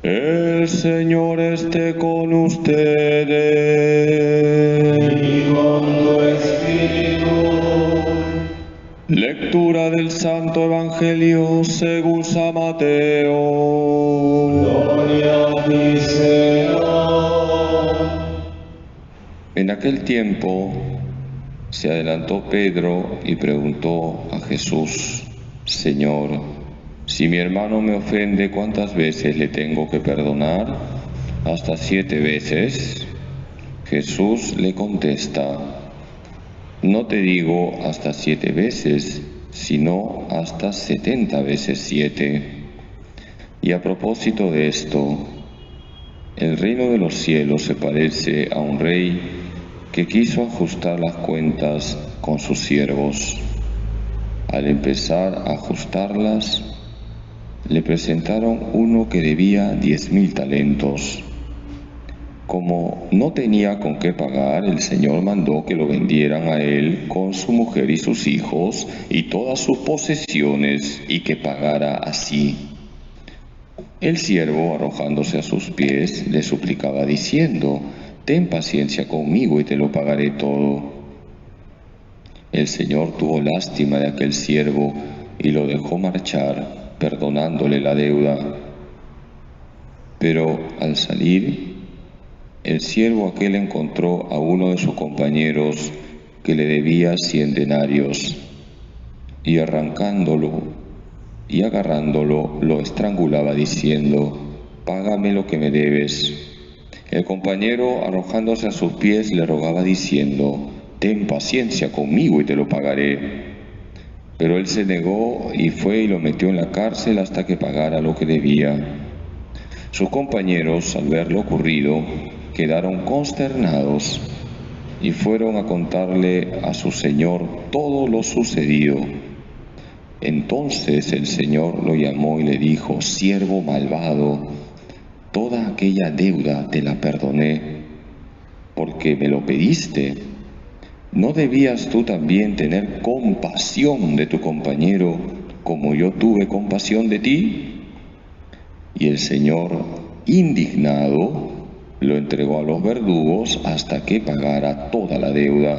El Señor esté con ustedes. Y con tu espíritu. Lectura del Santo Evangelio según San Mateo. Gloria a ti, Señor. En aquel tiempo se adelantó Pedro y preguntó a Jesús: Señor, si mi hermano me ofende, ¿cuántas veces le tengo que perdonar? ¿Hasta 7 veces? Jesús le contesta: no te digo hasta 7 veces, sino hasta 70 veces 7. Y a propósito de esto, el reino de los cielos se parece a un rey que quiso ajustar las cuentas con sus siervos. Al empezar a ajustarlas, le presentaron uno que debía 10.000 talentos. Como no tenía con qué pagar, el Señor mandó que lo vendieran a él con su mujer y sus hijos y todas sus posesiones, y que pagara así. El siervo, arrojándose a sus pies, le suplicaba diciendo: ten paciencia conmigo y te lo pagaré todo. El Señor tuvo lástima de aquel siervo y lo dejó marchar, perdonándole la deuda. Pero al salir, el siervo aquel encontró a uno de sus compañeros que le debía 100 denarios, y agarrándolo, lo estrangulaba diciendo: págame lo que me debes. El compañero, arrojándose a sus pies, le rogaba diciendo: ten paciencia conmigo y te lo pagaré. Pero él se negó y fue y lo metió en la cárcel hasta que pagara lo que debía. Sus compañeros, al ver lo ocurrido, quedaron consternados y fueron a contarle a su señor todo lo sucedido. Entonces el Señor lo llamó y le dijo: siervo malvado, toda aquella deuda te la perdoné, porque me lo pediste. ¿No debías tú también tener compasión de tu compañero, como yo tuve compasión de ti? Y el Señor, indignado, lo entregó a los verdugos hasta que pagara toda la deuda.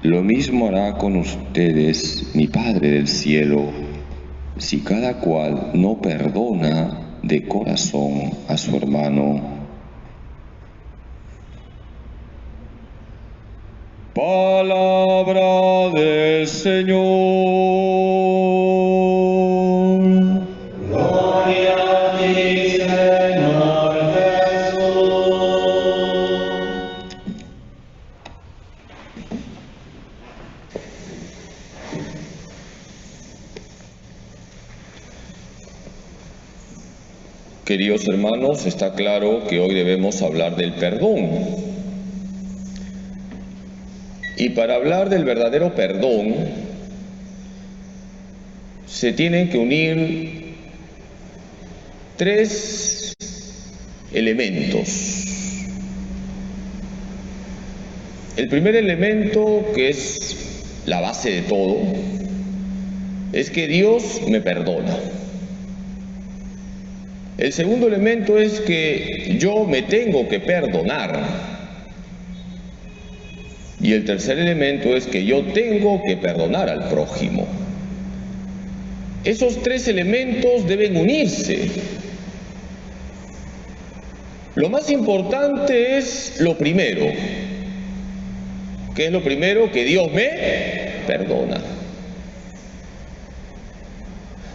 Lo mismo hará con ustedes mi Padre del cielo, si cada cual no perdona de corazón a su hermano. Palabra del Señor. Gloria a ti, Señor Jesús. Queridos hermanos, está claro que hoy debemos hablar del perdón. Y para hablar del verdadero perdón, se tienen que unir 3 elementos. El primer elemento, que es la base de todo, es que Dios me perdona. El segundo elemento es que yo me tengo que perdonar. Y el tercer elemento es que yo tengo que perdonar al prójimo. Esos 3 elementos deben unirse. Lo más importante es lo primero. ¿Qué es lo primero? Que Dios me perdona.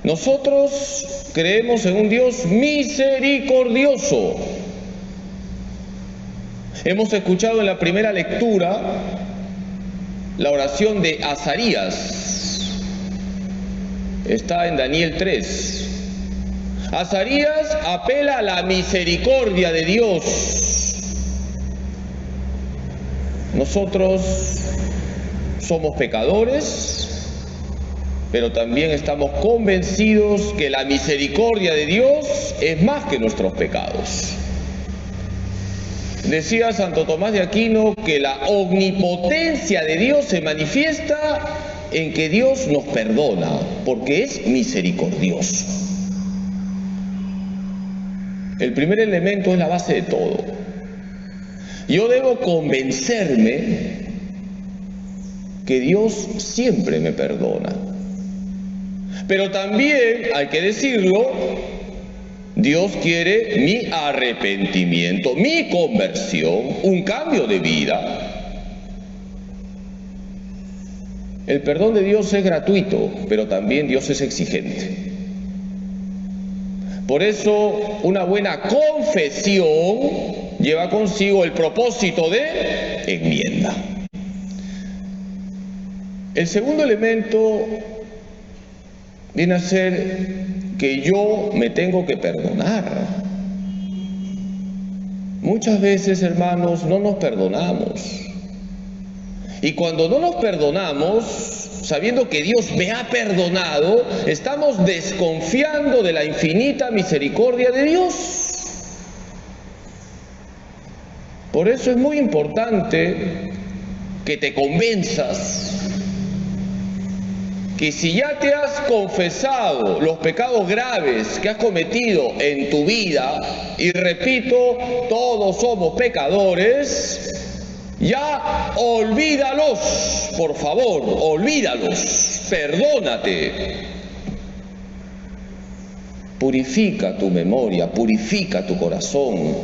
Nosotros creemos en un Dios misericordioso. Hemos escuchado en la primera lectura la oración de Azarías. Está en Daniel 3. Azarías apela a la misericordia de Dios. Nosotros somos pecadores, pero también estamos convencidos que la misericordia de Dios es más que nuestros pecados. Decía Santo Tomás de Aquino que la omnipotencia de Dios se manifiesta en que Dios nos perdona, porque es misericordioso. El primer elemento es la base de todo. Yo debo convencerme que Dios siempre me perdona. Pero también, hay que decirlo, Dios quiere mi arrepentimiento, mi conversión, un cambio de vida. El perdón de Dios es gratuito, pero también Dios es exigente. Por eso, una buena confesión lleva consigo el propósito de enmienda. El segundo elemento viene a ser que yo me tengo que perdonar. Muchas veces, hermanos, no nos perdonamos. Y cuando no nos perdonamos, sabiendo que Dios me ha perdonado, estamos desconfiando de la infinita misericordia de Dios. Por eso es muy importante que te convenzas que si ya te has confesado los pecados graves que has cometido en tu vida, y repito, todos somos pecadores, ya olvídalos, por favor, olvídalos, perdónate. Purifica tu memoria, purifica tu corazón.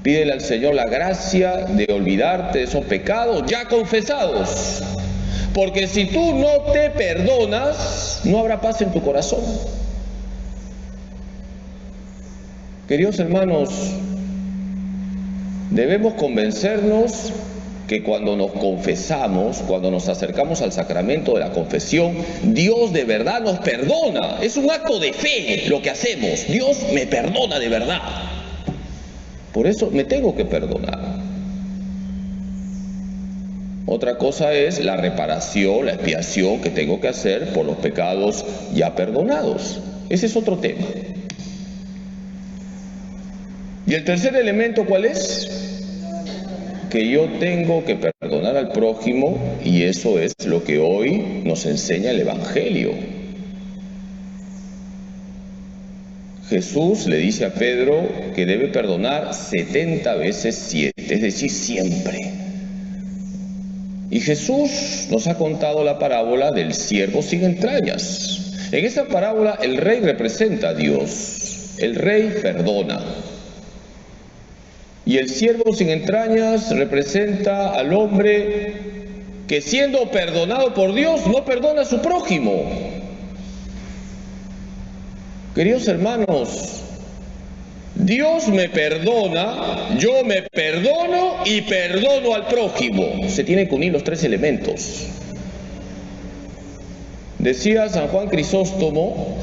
Pídele al Señor la gracia de olvidarte de esos pecados ya confesados. Porque si tú no te perdonas, no habrá paz en tu corazón. Queridos hermanos, debemos convencernos que cuando nos confesamos, cuando nos acercamos al sacramento de la confesión, Dios de verdad nos perdona. Es un acto de fe lo que hacemos. Dios me perdona de verdad. Por eso me tengo que perdonar. Otra cosa es la reparación, la expiación que tengo que hacer por los pecados ya perdonados. Ese es otro tema. Y el tercer elemento, ¿cuál es? Que yo tengo que perdonar al prójimo, y eso es lo que hoy nos enseña el Evangelio. Jesús le dice a Pedro que debe perdonar 70 veces 7, es decir, siempre. Y Jesús nos ha contado la parábola del siervo sin entrañas. En esa parábola el rey representa a Dios. El rey perdona. Y el siervo sin entrañas representa al hombre que, siendo perdonado por Dios, no perdona a su prójimo. Queridos hermanos, Dios me perdona, yo me perdono y perdono al prójimo. Se tienen que unir los tres elementos. Decía San Juan Crisóstomo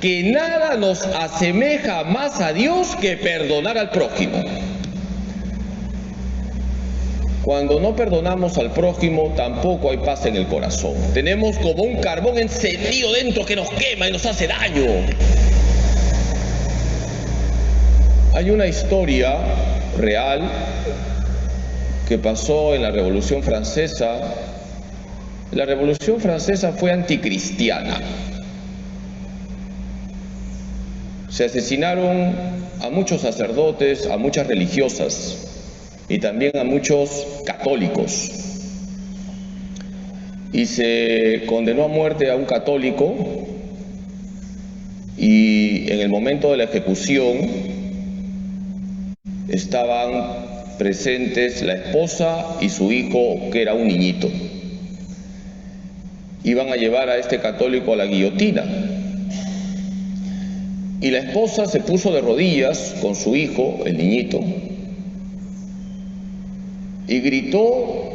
que nada nos asemeja más a Dios que perdonar al prójimo. Cuando no perdonamos al prójimo, tampoco hay paz en el corazón. Tenemos como un carbón encendido dentro que nos quema y nos hace daño. Hay una historia real que pasó en la Revolución Francesa. La Revolución Francesa fue anticristiana. Se asesinaron a muchos sacerdotes, a muchas religiosas y también a muchos católicos. Y se condenó a muerte a un católico, y en el momento de la ejecución estaban presentes la esposa y su hijo, que era un niñito. Iban a llevar a este católico a la guillotina. Y la esposa se puso de rodillas con su hijo, el niñito, y gritó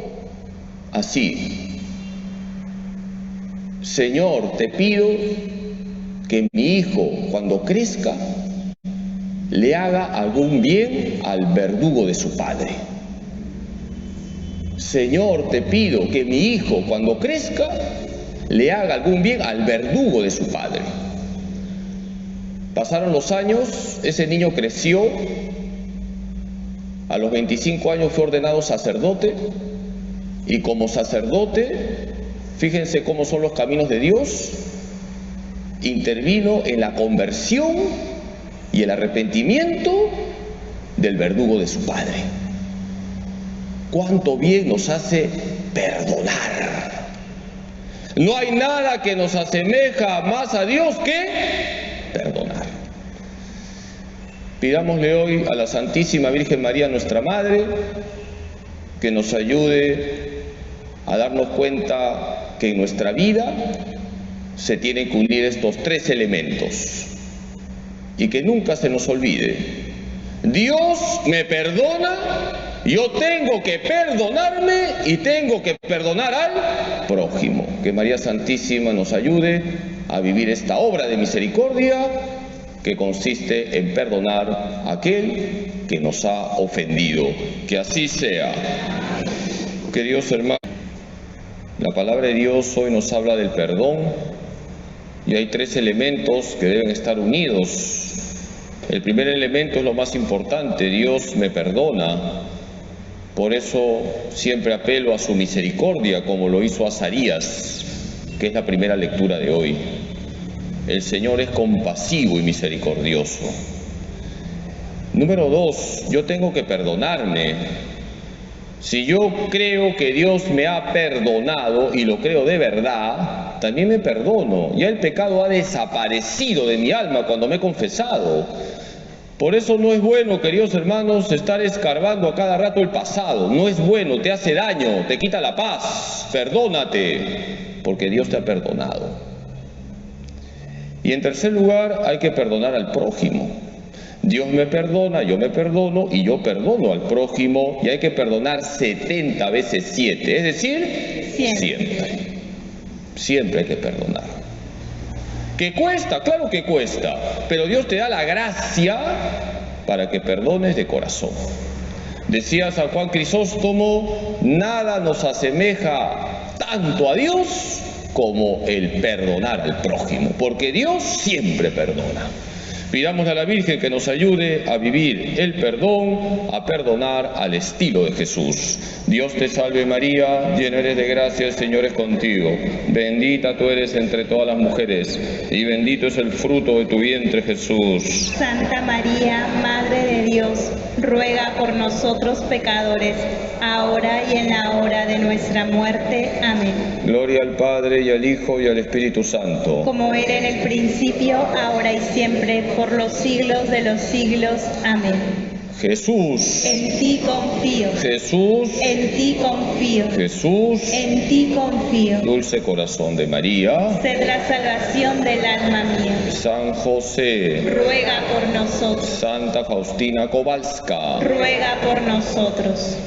así: Señor, te pido que mi hijo, cuando crezca, le haga algún bien al verdugo de su padre. Señor, te pido que mi hijo, cuando crezca, le haga algún bien al verdugo de su padre. Pasaron los años, ese niño creció, a los 25 años fue ordenado sacerdote, y como sacerdote, fíjense cómo son los caminos de Dios, intervino en la conversión y el arrepentimiento del verdugo de su padre. Cuánto bien nos hace perdonar. No hay nada que nos asemeja más a Dios que perdonar. Pidámosle hoy a la Santísima Virgen María, nuestra Madre, que nos ayude a darnos cuenta que en nuestra vida se tienen que unir estos tres elementos y que nunca se nos olvide: Dios me perdona, yo tengo que perdonarme y tengo que perdonar al prójimo. Que María Santísima nos ayude a vivir esta obra de misericordia que consiste en perdonar a aquel que nos ha ofendido. Que así sea. Queridos hermanos, la palabra de Dios hoy nos habla del perdón y hay tres elementos que deben estar unidos. El primer elemento es lo más importante: Dios me perdona. Por eso siempre apelo a su misericordia, como lo hizo Azarías, que es la primera lectura de hoy. El Señor es compasivo y misericordioso. Número 2, yo tengo que perdonarme. Si yo creo que Dios me ha perdonado, y lo creo de verdad, también me perdono. Ya el pecado ha desaparecido de mi alma cuando me he confesado. Por eso no es bueno, queridos hermanos, estar escarbando a cada rato el pasado. No es bueno, te hace daño, te quita la paz. Perdónate, porque Dios te ha perdonado. Y en tercer lugar, hay que perdonar al prójimo. Dios me perdona, yo me perdono y yo perdono al prójimo, y hay que perdonar 70 veces 7, es decir, siempre. Siempre hay que perdonar. ¿Que cuesta? Claro que cuesta, pero Dios te da la gracia para que perdones de corazón. Decía San Juan Crisóstomo: nada nos asemeja tanto a Dios como el perdonar al prójimo, porque Dios siempre perdona. Pidámosle a la Virgen que nos ayude a vivir el perdón, a perdonar al estilo de Jesús. Dios te salve María, llena eres de gracia, el Señor es contigo. Bendita tú eres entre todas las mujeres, y bendito es el fruto de tu vientre, Jesús. Santa María, Madre de Dios, ruega por nosotros pecadores, ahora y en la hora de nuestra muerte. Amén. Gloria al Padre, y al Hijo, y al Espíritu Santo. Como era en el principio, ahora y siempre, por los siglos de los siglos. Amén. Jesús. En ti confío. Jesús. En ti confío. Jesús. En ti confío. Dulce corazón de María. Sed la salvación del alma mía. San José. Ruega por nosotros. Santa Faustina Kowalska. Ruega por nosotros.